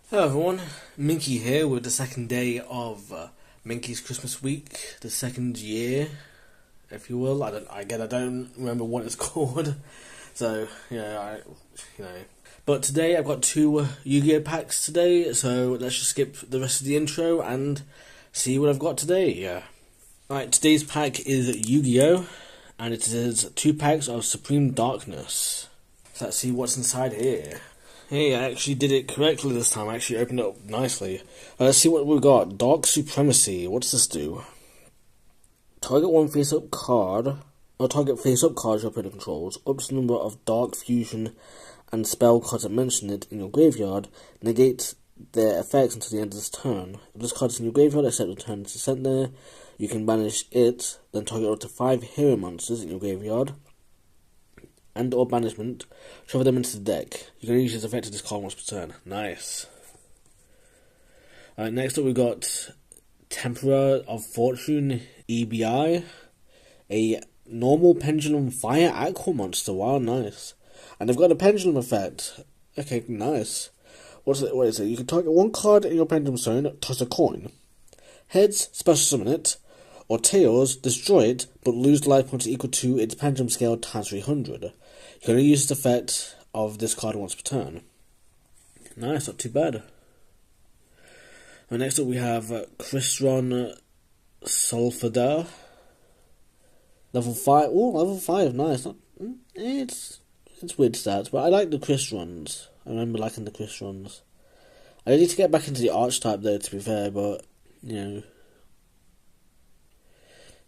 Hello everyone, Minkey here with the second day of Minkey's Christmas week, the second year, if you will. I don't remember what it's called, so you know. But today I've got two Yu-Gi-Oh packs today, so let's just skip the rest of the intro and see what I've got today. Alright, today's pack is Yu-Gi-Oh, and it is 2 packs of Supreme Darkness. So let's see what's inside here. Hey, I actually did it correctly this time. I actually opened it up nicely. Let's see what we've got. Dark Supremacy. What does this do? Target one face-up card, or target face-up cards your opponent controls, up to the number of Dark Fusion and spell cards that mention it in your graveyard, negate their effects until the end of this turn. If this card is in your graveyard, except return to sent there, you can banish it, then target up to 5 hero monsters in your graveyard and or banishment, shuffle them into the deck. You can use this effect to discard once per turn. Nice. Alright, next up we've got Temperer of Fortune EBI, a normal Pendulum Fire Aqua monster. Wow, nice. And they've got a Pendulum effect. Okay, nice. What is it? You can target one card in your Pendulum zone, toss a coin. Heads, special summon it, or tails, destroy it, but lose life points equal to its Pendulum scale times 300. You can only use this effect of this card once per turn. Nice, not too bad. And next up we have Crystron Sulfadar. Level 5. Oh, level 5, nice. It's weird stats, but I like the Crystrons. I remember liking the Crystrons. I need to get back into the Archetype though, to be fair, but, you know.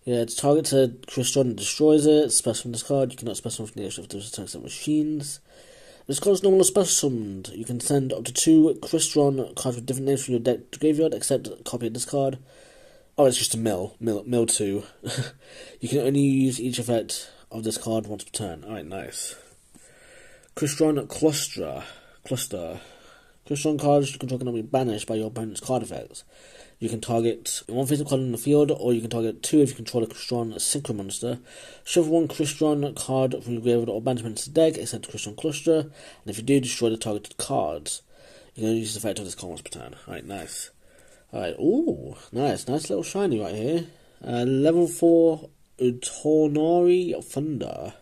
Yeah, it's targets a Crystron and destroys it. Special from this card. You cannot special from the extra of those attacks and machines. This card is normal or special summoned. You can send up to 2 Crystron cards with different names from your deck to graveyard, except a copy of this card. Oh, it's just a mill 2. You can only use each effect of this card once per turn. Alright, nice. Crystron Cluster. Crystron cards you control cannot be banished by your opponent's card effects. You can target one face-up card in the field, or you can target 2 if you control a Crystron Synchro monster. Shuffle one Crystron card from your graveyard or banishment into the deck, except Crystron Cluster, and if you do, destroy the targeted cards. You can only use the effect of this card once per turn. Alright, nice. Alright, ooh, nice little shiny right here. Level 4 Utonari Thunder.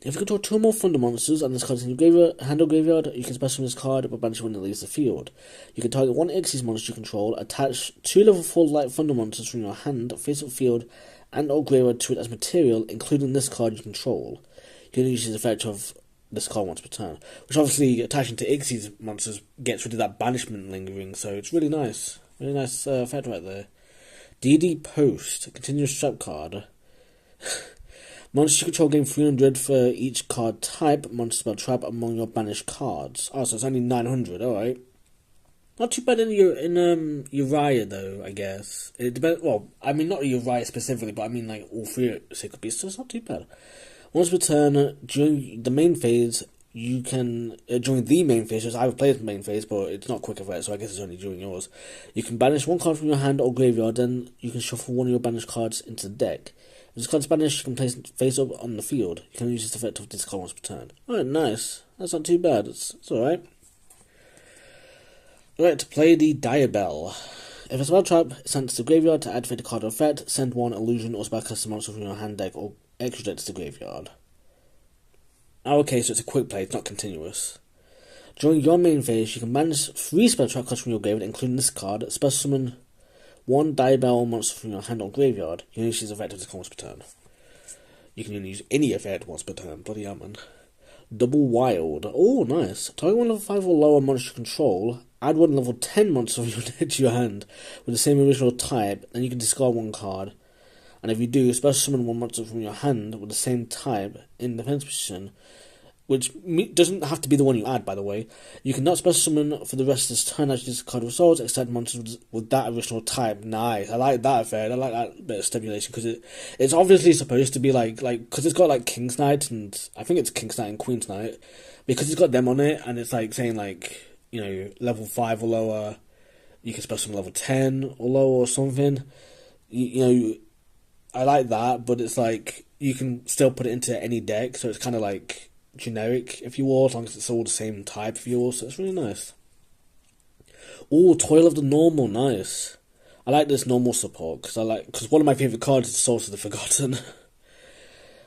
If you control 2 or more Thunder monsters and this card is in your graveyard, hand or graveyard, you can special this card but banish when it leaves the field. You can target one Xyz monster you control, attach 2 level 4 Light Thunder monsters from your hand, face up field, and or graveyard to it as material, including this card you control. You can use the effect of this card once per turn, which obviously attaching to Xyz monsters gets rid of that banishment lingering, so it's really nice. Really nice effect right there. DD Post, a continuous trap card. Monsters you control gain 300 for each card type, monster spell trap among your banished cards. Oh, so it's only 900, alright. Not too bad in Uriah though, I guess. It depends, well, I mean not Uriah specifically, but I mean like all 3 could be, so it's not too bad. Once per turn, during the main phase, you can, during the main phase, so I've played the main phase, but it's not quick effect, so I guess it's only during yours. You can banish one card from your hand or graveyard, then you can shuffle one of your banished cards into the deck. If this card's banished, you can place it face up on the field. You can use this effect of discard once per turn. Alright, nice. That's not too bad. It's alright. Alright, to play the Diabell. If a spell trap is sent to the graveyard to activate a card or effect, send one illusion or spellcaster monster from your hand deck or extra deck to the graveyard. Oh, okay, so it's a quick play, it's not continuous. During your main phase, you can banish 3 spell trap cards from your graveyard, including this card, special summon 1 Diabell monster from your hand or graveyard. You can use this effect of this card once per turn. You can even use any effect once per turn. Bloody hell, man. Double Wild. Oh, nice. Target one level 5 or lower monster control. Add one level 10 monster from your deck to your hand with the same original type. Then you can discard one card. And if you do, special summon one monster from your hand with the same type in defense position, which doesn't have to be the one you add, by the way. You cannot special summon for the rest of this turn as you discard results, except monsters with that original type. Nice. I like that effect. I like that bit of stimulation, because it's obviously supposed to be like, because it's got like King's Knight, and I think it's King's Knight and Queen's Knight, because it's got them on it, and it's like saying like, you know, level 5 or lower, you can special summon level 10 or lower or something. You know, I like that, but it's like, you can still put it into any deck, so it's kind of like, generic, if you will, as long as it's all the same type, if you will, so it's really nice. Oh, Toil of the Normal, nice. I like this normal support, because one of my favourite cards is Source of the Forgotten.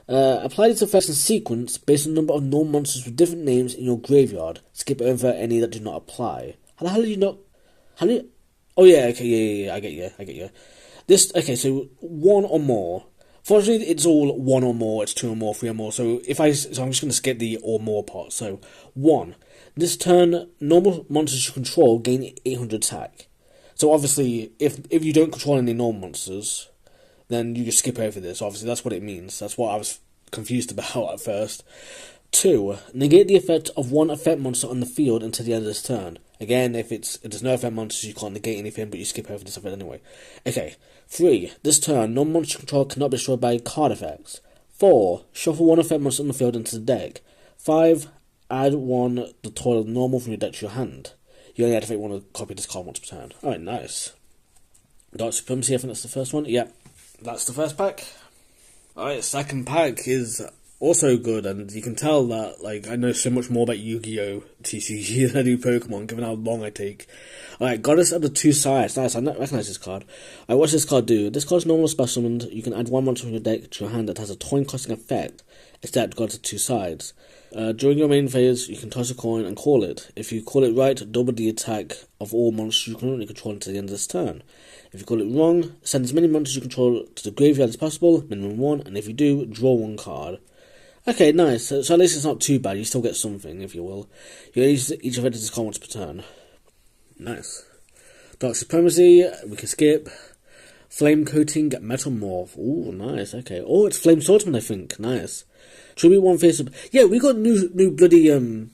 Apply these effects in sequence based on the number of normal monsters with different names in your graveyard. Skip over any that do not apply. How the hell do you not... Oh yeah, okay, yeah, I get you. Okay, so one or more. Fortunately, it's all one or more, it's two or more, three or more, so I'm just going to skip the or more part. So, 1. This turn, normal monsters you control gain 800 attack. So obviously, if you don't control any normal monsters, then you just skip over this. Obviously, that's what it means. That's what I was confused about at first. 2. Negate the effect of one effect monster on the field until the end of this turn. Again, if there's no effect monsters, you can't negate anything, but you skip over this effect anyway. Okay. 3. This turn, no monster you control cannot be destroyed by card effects. 4. Shuffle one effect monster on the field into the deck. 5. Add one the Toil of the Normal from your deck to your hand. You only activate one copy of this card once per turn. Alright, nice. Dark Supremacy, I think that's the first one. Yep, that's the first pack. Alright, second pack is also good, and you can tell that, like, I know so much more about Yu-Gi-Oh! TCG than I do Pokemon, given how long I take. Alright, Goddess of the Two Sides. Nice, I recognise this card. Alright, what's this card do? This card's normal special summoned. You can add one monster from your deck to your hand that has a coin costing effect. It's that Goddess of Two Sides. During your main phase, you can toss a coin and call it. If you call it right, double the attack of all monsters you currently control until the end of this turn. If you call it wrong, send as many monsters you control to the graveyard as possible, minimum 1, and if you do, draw one card. Okay, nice. So at least it's not too bad. You still get something, if you will. You use each event as card once per turn. Nice. Dark Supremacy, we can skip. Flame Coating Metamorph. Ooh, nice, okay. Oh, it's Flame Swordsman, I think. Nice. Tribute one face up. Yeah, we got new bloody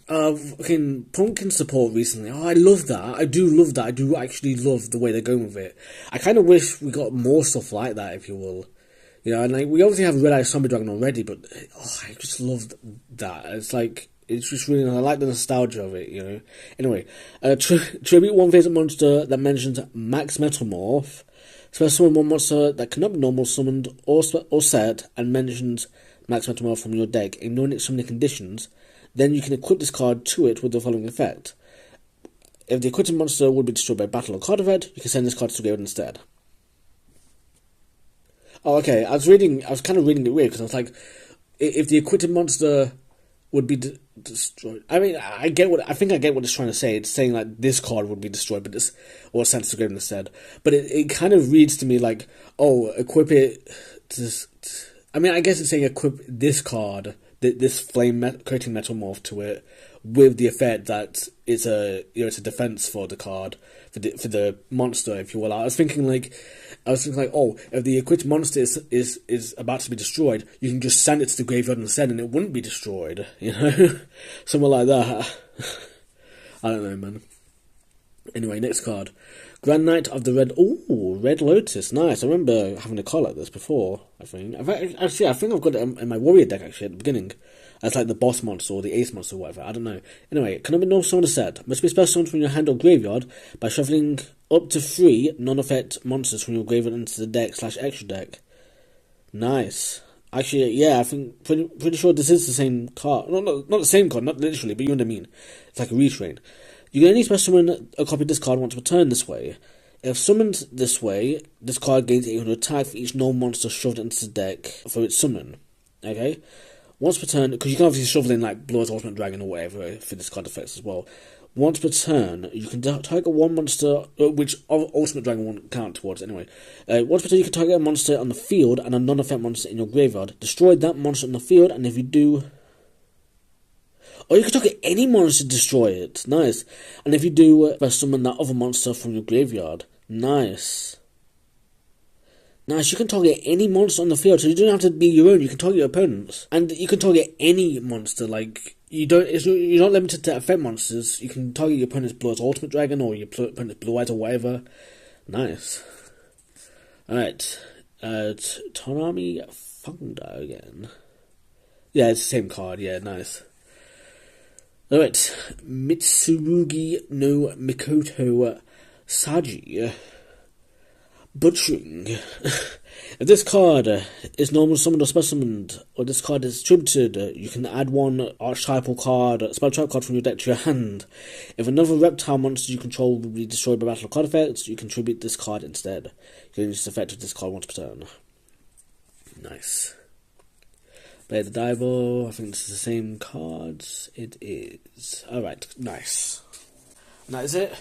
fucking pumpkin support recently. Oh, I love that. I do love that. I do actually love the way they're going with it. I kind of wish we got more stuff like that, if you will. You know, and like we obviously have Red Eye Zombie Dragon already, but I just love that. It's just really nice. I like the nostalgia of it, you know. Anyway, tribute one face up monster that mentions Max Metamorph. Special summon one monster that cannot be normal summoned or set and mentions Max Metamorph from your deck, ignoring its summoning conditions. Then you can equip this card to it with the following effect. If the equipped monster would be destroyed by battle or card event, you can send this card to the graveyard instead. Oh, okay. I was kind of reading it weird because I was like, if the equipped monster would be destroyed. I mean, I think I get what it's trying to say. It's saying like this card would be destroyed, or sent to the graveyard instead. But it kind of reads to me like, oh, equip it. I mean, I guess it's saying equip this card, this flame coating metamorph to it, with the effect that it's a defense for the card for the monster, if you will. I was thinking like, oh, if the equipped monster is about to be destroyed, you can just send it to the graveyard instead, and it wouldn't be destroyed. You know, something like that. I don't know, man. Anyway, next card. Grand Knight of the Red Lotus, nice. I remember having a card like this before, I think. I think I've got it in my warrior deck, actually, at the beginning. As like the boss monster or the ace monster or whatever, I don't know. Anyway, cannot be normal summoned set. Must be special summoned from your hand or graveyard by shuffling up to 3 non-effect monsters from your graveyard into the deck / extra deck. Nice. Actually, yeah, I think pretty sure this is the same card. Not the same card, not literally, but you know what I mean. It's like a retrain. You can only special summon a copy of this card once per turn this way. If summoned this way, this card gains 800 attack for each non-monster shoved into the deck for its summon. Okay? Once per turn, because you can obviously shovel in like Blue Eyes Ultimate Dragon or whatever for this card effects as well. Once per turn, you can target one monster, which Ultimate Dragon won't count towards anyway. Once per turn, you can target a monster on the field and a non-effect monster in your graveyard. Destroy that monster on the field, and if you do... Oh, you can target any monster to destroy it. Nice. And if you do, summon that other monster from your graveyard. Nice. Nice, you can target any monster on the field, so you don't have to be your own, you can target your opponents. And you can target any monster, like, you're not limited to effect monsters, you can target your opponent's Blue Eyes Ultimate Dragon, or your opponent's Blue Eyes or whatever. Nice. Alright, Tonami Funda again. Yeah, it's the same card, yeah, nice. Alright, Mitsurugi no Mikoto Saji. Butchering. If this card is normal summoned or specimened, or this card is distributed, you can add one archetypal card, spell trap card from your deck to your hand. If another reptile monster you control will be destroyed by battle card effects, you can tribute this card instead. You can use this effect with this card once per turn. Nice. Play the Dival. I think this is the same cards. It is. Alright, nice. And that is it.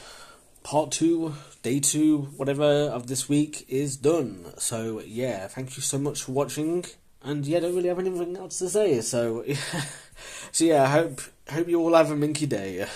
Part 2, day 2, whatever, of this week is done. So, yeah, thank you so much for watching. And, yeah, I don't really have anything else to say. So, yeah, I hope you all have a Minky day.